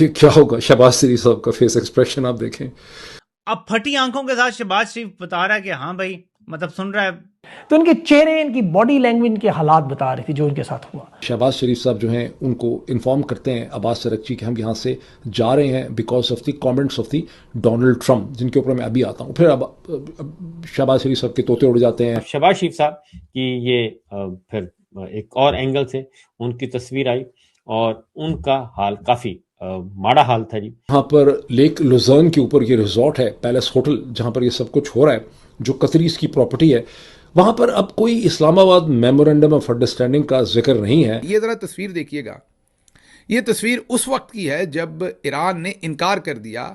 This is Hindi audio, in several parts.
क्या होगा शहबाज शरीफ साहब का फेस एक्सप्रेशन आप देखें। अब फटी आंखों के साथ शहबाज शरीफ बता रहा है कि हाँ भाई, मतलब सुन रहा है। तो इनके चेहरे, इनकी बॉडी लैंग्वेज, इनके हालात बता रही थी जो इनके साथ हुआ। शहबाज शरीफ साहब जो हैं उनको इन्फॉर्म करते हैं अब्बास अरगची कि हम यहाँ से जा रहे हैं because of the comments of the Donald Trump, जिनके ऊपर मैं अभी आता हूँ। फिर अब शहबाज शरीफ साहब के तोते उड़ जाते हैं। शहबाज शरीफ साहब की ये फिर एक और एंगल से उनकी तस्वीर आई और उनका हाल काफी माड़ा हाल था जी। यहाँ पर लेक लुजर्न के ऊपर ये रिजॉर्ट है, पैलेस होटल, जहाँ पर ये सब कुछ हो रहा है, जो कतरीज की प्रॉपर्टी है। वहां पर अब कोई इस्लामाबाद मेमोरेंडम ऑफ अंडरस्टैंडिंग का जिक्र नहीं है। ये जरा तस्वीर देखिएगा। ये तस्वीर उस वक्त की है जब ईरान ने इनकार कर दिया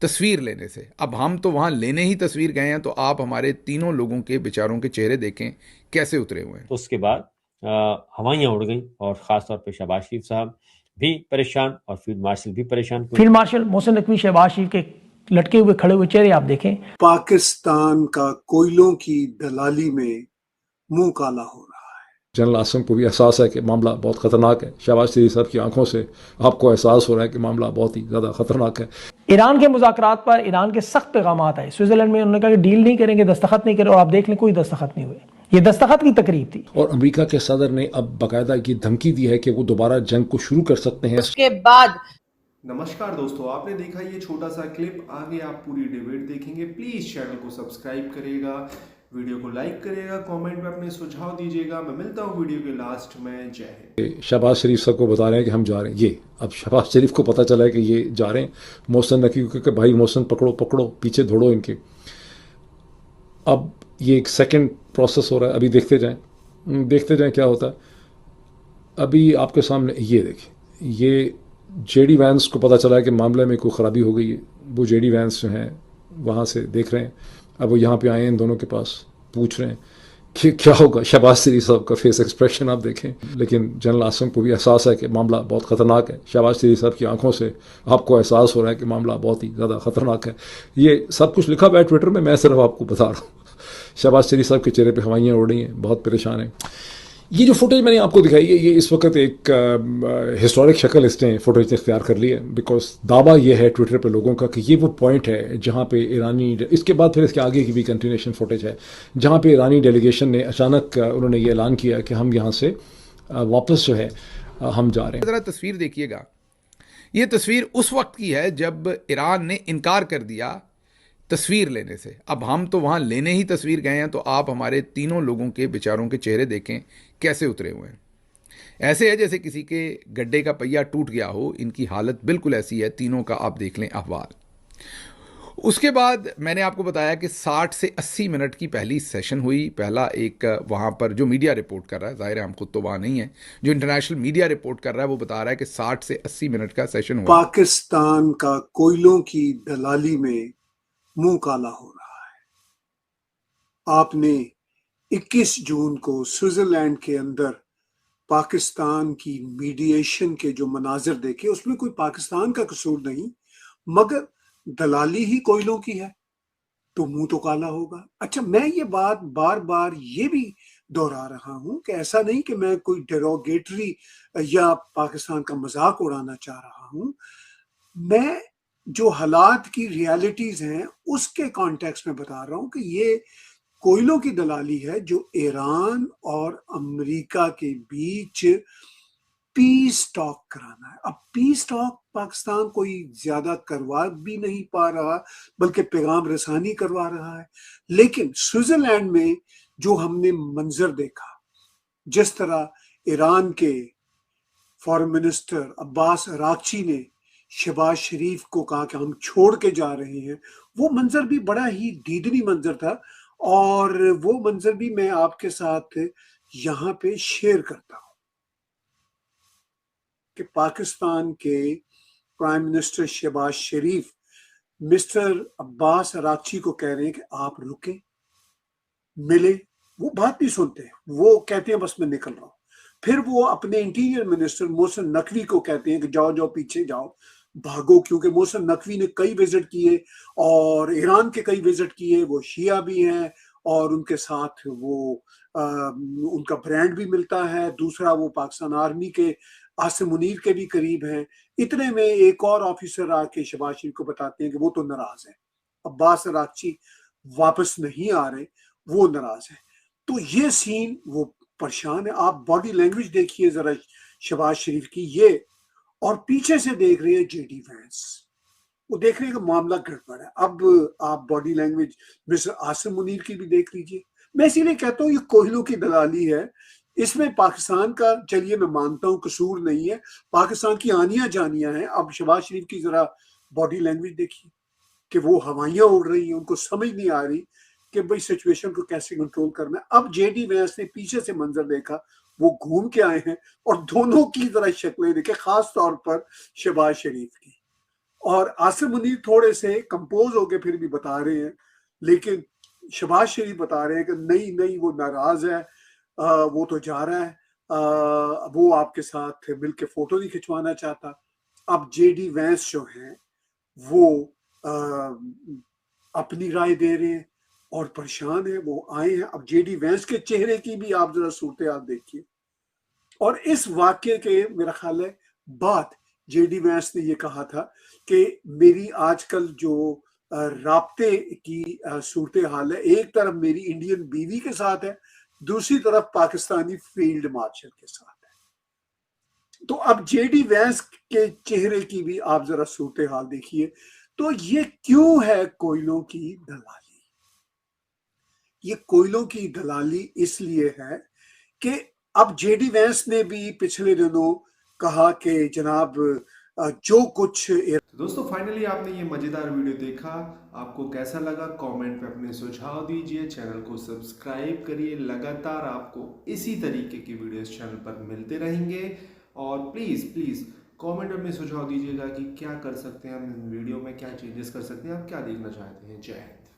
तस्वीर लेने से। अब हम तो वहां लेने ही तस्वीर गए हैं, तो आप हमारे तीनों लोगों के बेचारों के चेहरे देखें कैसे उतरे हुए हैं। तो उसके बाद हवाइयाँ उड़ गई और ख़ासतौर पे शहबाज शरीफ साहब भी परेशान और फील्ड मार्शल भी परेशान। फील्ड मार्शल मोहसिन नकवी शहबाज शरीफ के लटके हुए खड़े हुए चेहरे आप देखें। पाकिस्तान का कोयलों की दलाली में मुंह काला हो रहा है। जनरल आसिम को भी एहसास है कि मामला बहुत खतरनाक है। शहबाज शरीफ साहब की आंखों से आपको एहसास हो रहा है कि मामला बहुत ही ज़्यादा खतरनाक है। ईरान के मुज़ाकरात पर ईरान के सख्त पैगाम आए। स्विट्जरलैंड में उन्होंने कहा कि डील नहीं करेंगे, दस्तखत नहीं करें, और आप देख लें कोई दस्तखत नहीं हुए। ये दस्तखत की तकरीब थी। और अमेरिका के सदर ने अब बाकायदा की धमकी दी है कि वो दोबारा जंग को शुरू कर सकते हैं। उसके बाद नमस्कार दोस्तों, आपने देखा ये छोटा सा क्लिप, आगे आप पूरी डिबेट देखेंगे। प्लीज चैनल को सब्सक्राइब करिएगा, वीडियो को लाइक करिएगा, कमेंट में अपने सुझाव दीजिएगा। मैं मिलता हूँ वीडियो के लास्ट में। जय हिंद। शहबाज शरीफ साहब को बता रहे हैं कि हम जा रहे हैं। ये अब शहबाज शरीफ को पता चला है कि ये जा रहे हैं। मोहसिन नकवी को कि भाई मोहसिन पकड़ो पकड़ो, पीछे दौड़ो इनके। अब ये एक सेकंड प्रोसेस हो रहा है, अभी देखते जाएं क्या होता है। अभी आपके सामने ये देखिए, ये जेडी वैंस को पता चला है कि मामले में कोई ख़राबी हो गई है। वो जेडी वैंस जो हैं वहाँ से देख रहे हैं। अब वो यहाँ पे आए हैं, इन दोनों के पास पूछ रहे हैं कि क्या होगा। शहबाज शरीफ साहब का फेस एक्सप्रेशन आप देखें। लेकिन जनरल आसिम को भी एहसास है कि मामला बहुत ख़तरनाक है। शहबाज शरीफ साहब की आंखों से आपको एहसास हो रहा है कि मामला बहुत ही ज़्यादा ख़तरनाक है। ये सब कुछ लिखा हुआ है ट्विटर में, मैं सिर्फ आपको बता रहा हूँ। शहबाज शरीफ साहब के चेहरे पे हवाइयाँ उड़ रही हैं, बहुत परेशान हैं। ये जो फुटेज मैंने आपको दिखाई है, ये इस वक्त एक हिस्टोरिक शक्ल इसने फुटेज ने इख्तियार कर ली है। बिकॉज दावा ये है ट्विटर पे लोगों का कि ये वो पॉइंट है जहाँ पे ईरानी, इसके बाद फिर इसके आगे की भी कंटिन्यूएशन फुटेज है, जहाँ पे ईरानी डेलीगेशन ने अचानक उन्होंने ये ऐलान किया कि हम यहाँ से वापस जो है हम जा रहे हैं। जरा तस्वीर देखिएगा। ये तस्वीर उस वक्त की है जब ईरान ने इनकार कर दिया तस्वीर लेने से। अब हम तो वहां लेने ही तस्वीर गए हैं, तो आप हमारे तीनों लोगों के बेचारों के चेहरे देखें कैसे उतरे हुए हैं। ऐसे है जैसे किसी के गड्ढे का पहिया टूट गया हो। इनकी हालत बिल्कुल ऐसी है, तीनों का आप देख लें अहवाल। उसके बाद मैंने आपको बताया कि 60 से 80 मिनट की पहली सेशन हुई। पहला एक वहाँ पर जो मीडिया रिपोर्ट कर रहा है, जाहिर है हम खुद तो वहाँ नहीं है, जो इंटरनेशनल मीडिया रिपोर्ट कर रहा है वो बता रहा है कि 60 से 80 मिनट का सेशन हुआ। पाकिस्तान का कोयलों की दलाली में मुंह काला हो रहा है। आपने 21 जून को स्विट्जरलैंड के अंदर पाकिस्तान की मीडिएशन के जो मनाजिर देखे, उसमें कोई पाकिस्तान का कसूर नहीं, मगर दलाली ही कोयलों की है, तो मुंह तो काला होगा। अच्छा, मैं ये बात बार बार ये भी दोहरा रहा हूं कि ऐसा नहीं कि मैं कोई डेरोगेटरी या पाकिस्तान का मजाक उड़ाना चाह रहा हूं। मैं जो हालात की रियलिटीज हैं उसके कॉन्टेक्स्ट में बता रहा हूं कि ये कोयलों की दलाली है जो ईरान और अमेरिका के बीच पीस टॉक कराना है। अब पीस टॉक पाकिस्तान कोई ज्यादा करवा भी नहीं पा रहा, बल्कि पैगाम रसानी करवा रहा है। लेकिन स्विट्जरलैंड में जो हमने मंजर देखा, जिस तरह ईरान के फॉरेन मिनिस्टर अब्बास अरागची ने शहबाज शरीफ को कहा कि हम छोड़ के जा रहे हैं, वो मंजर भी बड़ा ही दीदनी मंजर था। और वो मंजर भी मैं आपके साथ यहाँ पे शेयर करता हूँ कि पाकिस्तान के प्राइम मिनिस्टर शहबाज शरीफ मिस्टर अब्बास अरागची को कह रहे हैं कि आप रुके, मिले। वो बात नहीं सुनते, वो कहते हैं बस मैं निकल रहा हूँ। फिर वो अपने इंटीरियर मिनिस्टर मोहसिन नकवी को कहते हैं कि जाओ जाओ पीछे जाओ, भागो, क्योंकि मोहसिन नकवी ने कई विजिट किए और ईरान के कई विजिट किए। वो शिया भी हैं और उनके साथ वो उनका ब्रांड भी मिलता है। दूसरा, वो पाकिस्तान आर्मी के आसिम मुनीर के भी करीब हैं। इतने में एक और ऑफिसर आके शहबाज शरीफ को बताते हैं कि वो तो नाराज है, अब्बास अरागची वापस नहीं आ रहे, वो नाराज है। तो ये सीन, वो परेशान है। आप बॉडी लैंग्वेज देखिए जरा शहबाज शरीफ की, ये और पीछे से देख रहे हैं जेडी वैंस, वो देख रहे हैं कि मामला गड़बड़ है। अब आप body language mister Asim Munir की भी देख लीजिए। मैं इसीलिए कहता हूँ ये कोयलों की दलाली है। इसमें पाकिस्तान का, चलिए मैं मानता हूँ कसूर नहीं है, पाकिस्तान की आनियां जानियां हैं। अब शहबाज शरीफ की जरा बॉडी लैंग्वेज देखिए कि वो हवाइयां उड़ रही हैं, उनको समझ नहीं आ रही कि भाई सिचुएशन को कैसे कंट्रोल करना है। अब जेडी वैंस ने पीछे से मंजर देखा, वो घूम के आए हैं और दोनों की जरा शक्लें देखे, खास तौर पर शहबाज शरीफ की। और आसिम मुनीर थोड़े से कंपोज होके फिर भी बता रहे हैं, लेकिन शहबाज शरीफ बता रहे हैं कि नहीं नहीं वो नाराज है, वो तो जा रहा है, वो आपके साथ मिलके फोटो नहीं खिंचवाना चाहता। अब जेडी वैंस जो हैं वो अपनी राय दे रहे हैं और परेशान है, वो आए हैं। अब जेडी वैंस के चेहरे की भी आप जरा सूरत हाल देखिए। और इस वाक्य के मेरा ख्याल है बाद जेडी वैंस ने ये कहा था कि मेरी आजकल जो राब्ते की सूरत हाल है, एक तरफ मेरी इंडियन बीवी के साथ है, दूसरी तरफ पाकिस्तानी फील्ड मार्शल के साथ है। तो अब जेडी वैंस के चेहरे की भी आप जरा सूरत हाल देखिए। तो ये क्यों है कोयलों की दलाली? ये कोयलों की दलाली इसलिए है कि अब जेडी वैंस ने भी पिछले दिनों कहा कि जनाब जो कुछ तो दोस्तों फाइनली आपने ये मजेदार वीडियो देखा, आपको कैसा लगा कमेंट पे अपने सुझाव दीजिए, चैनल को सब्सक्राइब करिए। लगातार आपको इसी तरीके की वीडियोस चैनल पर मिलते रहेंगे। और प्लीज़ प्लीज़ कमेंट में अपने सुझाव दीजिएगा कि क्या कर सकते हैं हम वीडियो में, क्या चेंजेस कर सकते हैं, आप क्या देखना चाहते हैं। जय हिंद।